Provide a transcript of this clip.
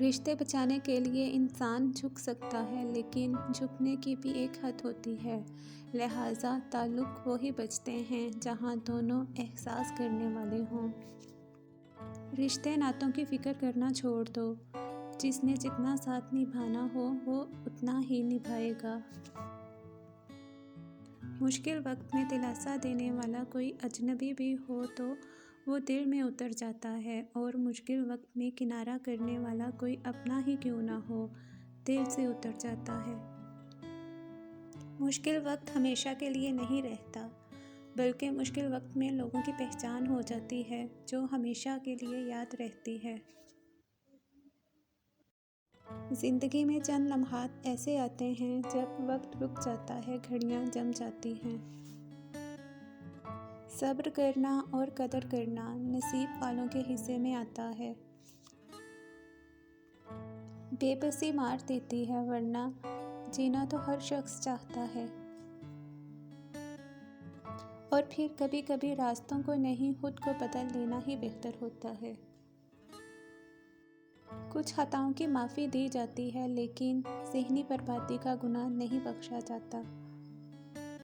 رشتے بچانے کے لیے انسان جھک سکتا ہے، لیکن جھکنے کی بھی ایک حد ہوتی ہے۔ لہٰذا تعلق وہی بچتے ہیں جہاں دونوں احساس کرنے والے ہوں۔ رشتے ناتوں کی فکر کرنا چھوڑ دو۔ جس نے جتنا ساتھ نبھانا ہو وہ اتنا ہی نبھائے گا۔ مشکل وقت میں دلاسا دینے والا کوئی اجنبی بھی ہو تو وہ دل میں اتر جاتا ہے، اور مشکل وقت میں کنارہ کرنے والا کوئی اپنا ہی کیوں نہ ہو، دل سے اتر جاتا ہے۔ مشکل وقت ہمیشہ کے لیے نہیں رہتا، بلکہ مشکل وقت میں لوگوں کی پہچان ہو جاتی ہے جو ہمیشہ کے لیے یاد رہتی ہے۔ زندگی میں چند لمحات ایسے آتے ہیں جب وقت رک جاتا ہے، گھڑیاں جم جاتی ہیں۔ صبر کرنا اور قدر کرنا نصیب والوں کے حصے میں آتا ہے۔ بے بسی مار دیتی ہے، ورنہ جینا تو ہر شخص چاہتا ہے۔ اور پھر کبھی کبھی راستوں کو نہیں، خود کو بدل لینا ہی بہتر ہوتا ہے۔ کچھ خطاؤں کی معافی دی جاتی ہے، لیکن ذہنی بربادی کا گناہ نہیں بخشا جاتا۔